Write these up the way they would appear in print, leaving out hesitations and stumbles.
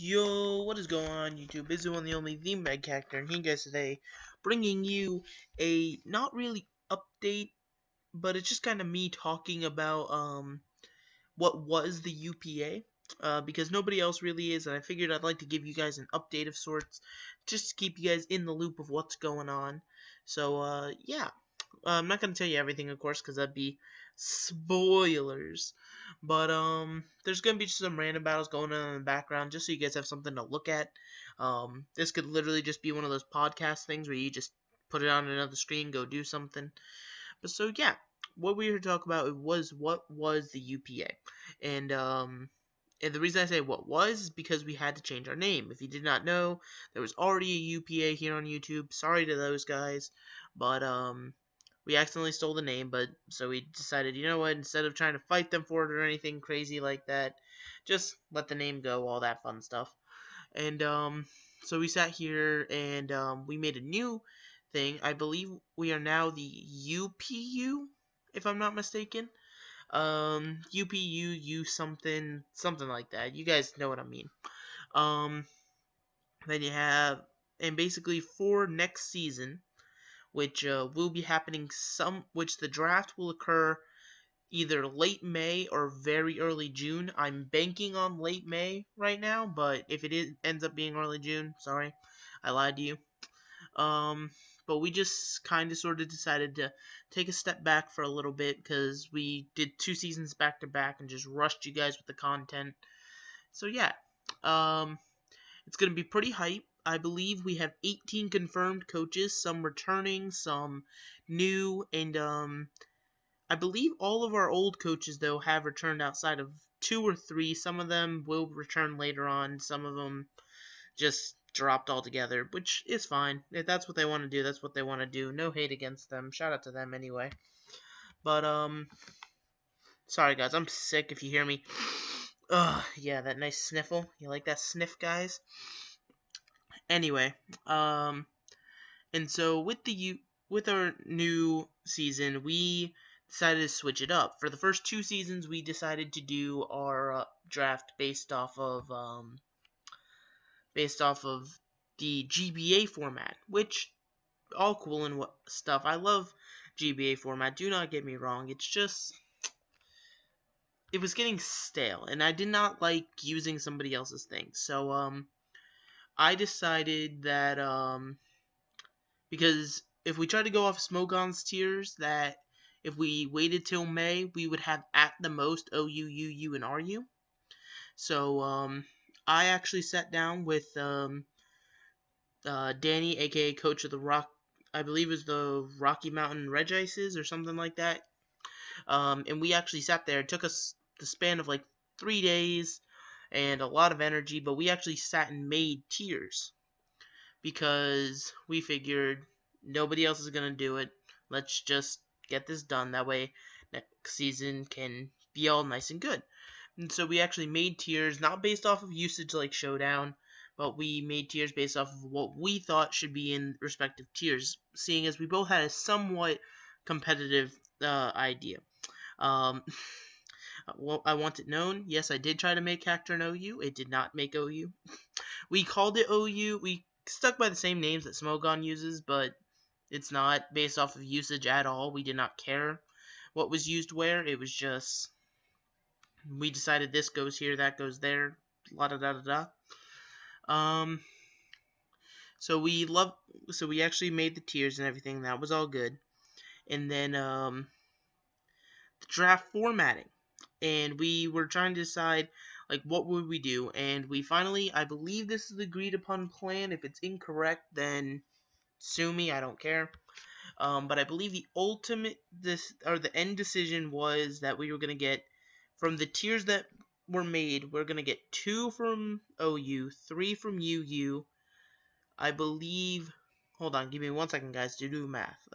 Yo, what is going on YouTube? It's the one, the only, the Meg Character, and here guys today, bringing you a not really update, but it's just kind of me talking about what was the UPA, because nobody else really is, and I figured I'd like to give you guys an update of sorts, just to keep you guys in the loop of what's going on. So yeah, I'm not gonna tell you everything, of course, because that'd be spoilers. But there's gonna be some random battles going on in the background, just so you guys have something to look at. This could literally just be one of those podcast things where you just put it on another screen, go do something. But so yeah, what we were talking about was what was the UPA, and and the reason I say what was is because we had to change our name. If you did not know, there was already a UPA here on YouTube. Sorry to those guys, but we accidentally stole the name, but so we decided, you know what, instead of trying to fight them for it or anything crazy like that, just let the name go, all that fun stuff. And so we sat here and we made a new thing. I believe we are now the UPU, if I'm not mistaken. UPU, U something, something like that. You guys know what I mean. Um, then you have, and basically for next season, which will be happening which the draft will occur either late May or very early June. I'm banking on late May right now, but if ends up being early June, sorry, I lied to you. But we just kind of sort of decided to take a step back for a little bit because we did 2 seasons back to back and just rushed you guys with the content. So yeah, it's gonna be pretty hype. I believe we have 18 confirmed coaches, some returning, some new, and I believe all of our old coaches though have returned outside of 2 or 3. Some of them will return later on. Some of them just dropped altogether, which is fine. If that's what they want to do, that's what they want to do. No hate against them. Shout out to them anyway. But sorry guys, I'm sick if you hear me. Ugh, yeah, that nice sniffle. You like that sniff, guys? Anyway, and so with our new season, we decided to switch it up. For the first 2 seasons, we decided to do our draft based off of the GBA format, which all cool and stuff. I love GBA format. Do not get me wrong. It's just it was getting stale, and I did not like using somebody else's thing. So I decided that because if we try to go off Smogon's tiers, that if we waited till May, we would have at the most OU, UU, and RU. So I actually sat down with Danny, aka Coach of the Rock, I believe it was the Rocky Mountain Regices or something like that. And we actually sat there. It took us the span of like 3 days and a lot of energy, but we actually sat and made tiers because we figured nobody else is going to do it. Let's just get this done. That way next season can be all nice and good. And so we actually made tiers, not based off of usage like Showdown, but we made tiers based off of what we thought should be in respective tiers, seeing as we both had a somewhat competitive idea. Um, well, I want it known, yes, I did try to make Cacturne an OU. It did not make OU. We called it OU. We stuck by the same names that Smogon uses, but it's not based off of usage at all. We did not care what was used where. It was just we decided this goes here, that goes there, la da da da da. So we actually made the tiers and everything. That was all good. And then the draft formatting, and we were trying to decide like what would we do, and we finally, I believe this is the agreed upon plan. If it's incorrect, then sue me. I don't care. But I believe the end decision was that we were gonna get from the tiers that were made. We're gonna get 2 from OU, 3 from UU. I believe. Hold on, give me 1 second, guys, to do math.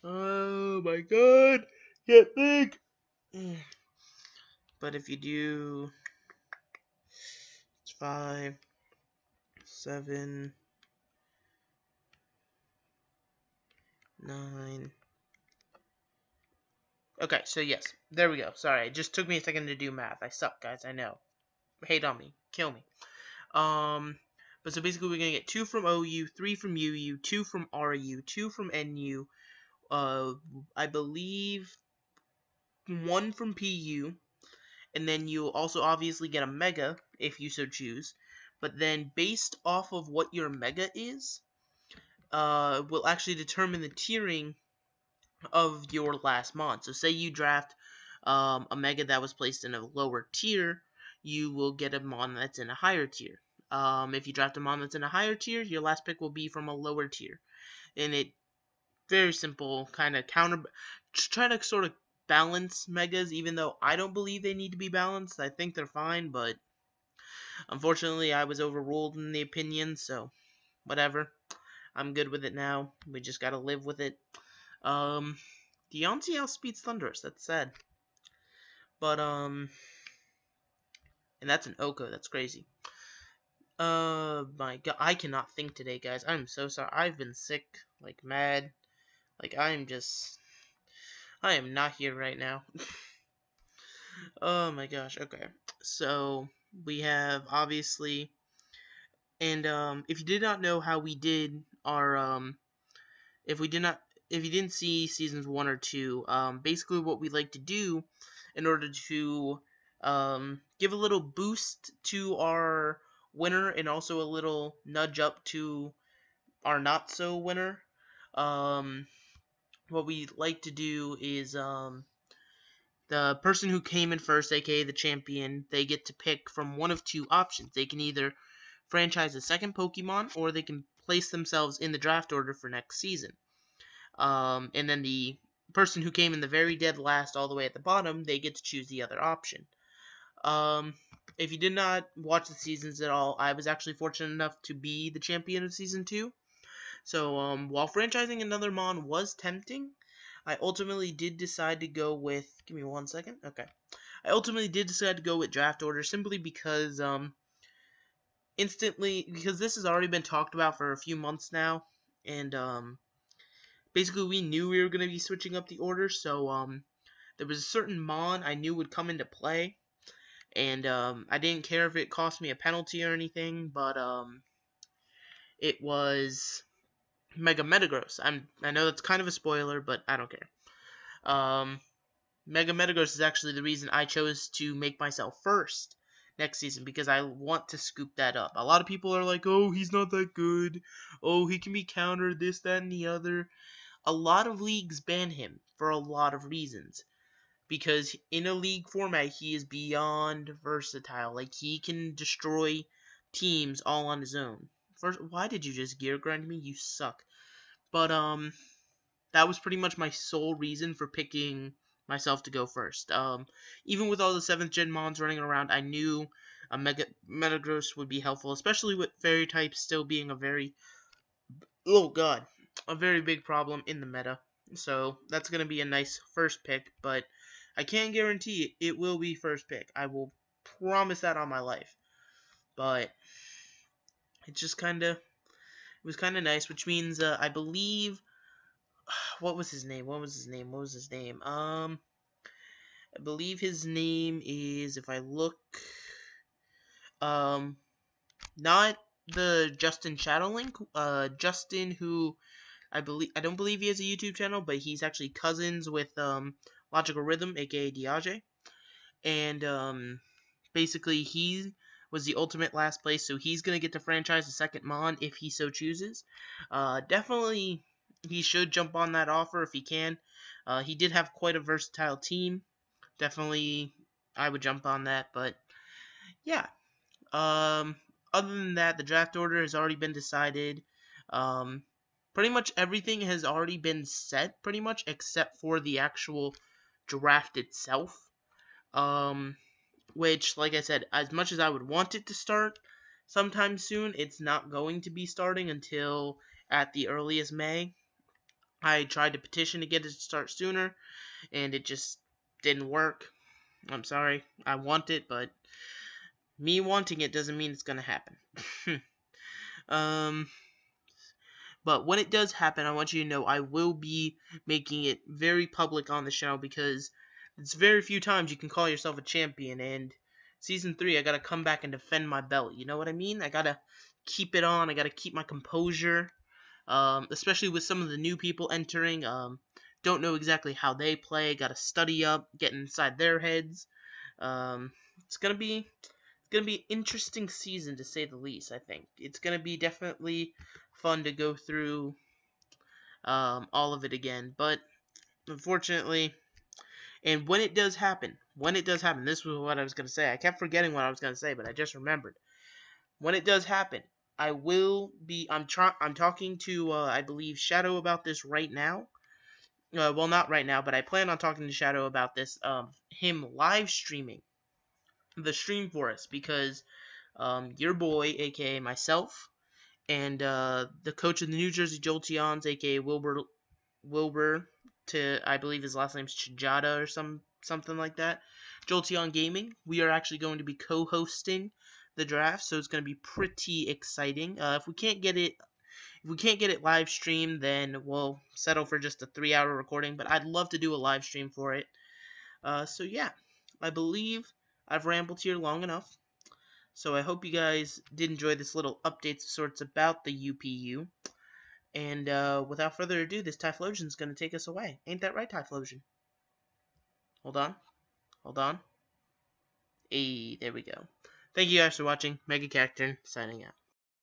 Oh my God, can't think. But if you do, it's 5, 7, 9, Okay, so yes, there we go. Sorry, it just took me a second to do math. I suck, guys. I know. Hate on me. Kill me. Um, but so basically we're gonna get 2 from OU, 3 from UU, 2 from RU, 2 from NU, I believe 1 from PU, and then you'll also obviously get a mega if you so choose. But then based off of what your mega is, will actually determine the tiering of your last mod. So say you draft a mega that was placed in a lower tier, you will get a mon that's in a higher tier. If you draft a mon that's in a higher tier, your last pick will be from a lower tier. And it very simple, kind of try to sort of balance megas, even though I don't believe they need to be balanced. I think they're fine, but unfortunately I was overruled in the opinion, so whatever. I'm good with it now. We just gotta live with it. Deontay outspeeds Thunderous. That's sad. But, and that's an Oko. That's crazy. My god. I cannot think today, guys. I'm so sorry. I've been sick, like, mad. Like, I am not here right now. Oh my gosh. Okay. So, we have, obviously, and, if you did not know how we did our, if we did not, if you didn't see seasons 1 or 2, basically what we like to do in order to give a little boost to our winner and also a little nudge up to our not so winner. What we like to do is the person who came in first, aka the champion, they get to pick from one of two options. They can either franchise a second Pokemon or they can place themselves in the draft order for next season. And then the person who came in the very dead last all the way at the bottom, they get to choose the other option. If you did not watch the seasons at all, I was actually fortunate enough to be the champion of Season 2. So, while franchising another Mon was tempting, I ultimately did decide to go with... Give me 1 second. Okay. I ultimately did decide to go with Draft Order simply because, because this has already been talked about for a few months now, and, basically we knew we were going to be switching up the order, so, there was a certain Mon I knew would come into play, and I didn't care if it cost me a penalty or anything, but it was Mega Metagross. I know that's kind of a spoiler, but I don't care. Mega Metagross is actually the reason I chose to make myself first next season, because I want to scoop that up. A lot of people are like, oh, he's not that good. Oh, he can be countered, this, that, and the other. A lot of leagues ban him for a lot of reasons. Because in a league format, he is beyond versatile. Like, he can destroy teams all on his own. First, why did you just gear grind me? You suck. But, that was pretty much my sole reason for picking myself to go first. Even with all the 7th gen mons running around, I knew a Metagross would be helpful, especially with fairy types still being a very, oh god, a very big problem in the meta. So, that's going to be a nice first pick, but I can't guarantee it will be first pick. I will promise that on my life. But it just it was kind of nice, which means I believe, what was his name? I believe his name is, if I look, not the Justin Shadowlink, Justin, who I don't believe he has a YouTube channel, but he's actually cousins with Logical Rhythm, aka Diage, and basically he was the ultimate last place, so he's gonna get to franchise the second Mon if he so chooses. Definitely, he should jump on that offer if he can. He did have quite a versatile team. Definitely, I would jump on that, but yeah. Other than that, the draft order has already been decided. Pretty much everything has already been set, pretty much, except for the actual draft itself. Which, like I said, as much as I would want it to start sometime soon, it's not going to be starting until at the earliest May. I tried to petition to get it to start sooner, and it just didn't work. I'm sorry. I want it, but me wanting it doesn't mean it's gonna happen. um, But when it does happen, I want you to know I will be making it very public on the channel, because it's very few times you can call yourself a champion, and Season 3, I gotta come back and defend my belt, you know what I mean? I gotta keep it on, I gotta keep my composure, especially with some of the new people entering, don't know exactly how they play, gotta study up, get inside their heads. It's gonna be an interesting season, to say the least. I think it's gonna be definitely fun to go through all of it again. But unfortunately, and when it does happen, this was what I was gonna say. I kept forgetting what I was gonna say, but I just remembered. When it does happen, I will be. I'm talking to I believe Shadow about this right now. Well, not right now, but I plan on talking to Shadow about this. Him live streaming the stream for us, because your boy, aka myself, and the coach of the New Jersey Jolteons, aka Wilbur, to I believe his last name's Chijada or something like that. Jolteon Gaming. We are actually going to be co-hosting the draft, so it's going to be pretty exciting. If we can't get it live streamed, then we'll settle for just a 3-hour recording. But I'd love to do a live stream for it. So yeah, I believe I've rambled here long enough. So I hope you guys did enjoy this little update of sorts about the UPU. And without further ado, this Typhlosion's going to take us away. Ain't that right, Typhlosion? Hold on. Hey, there we go. Thank you guys for watching. Mega Cacturn, signing out.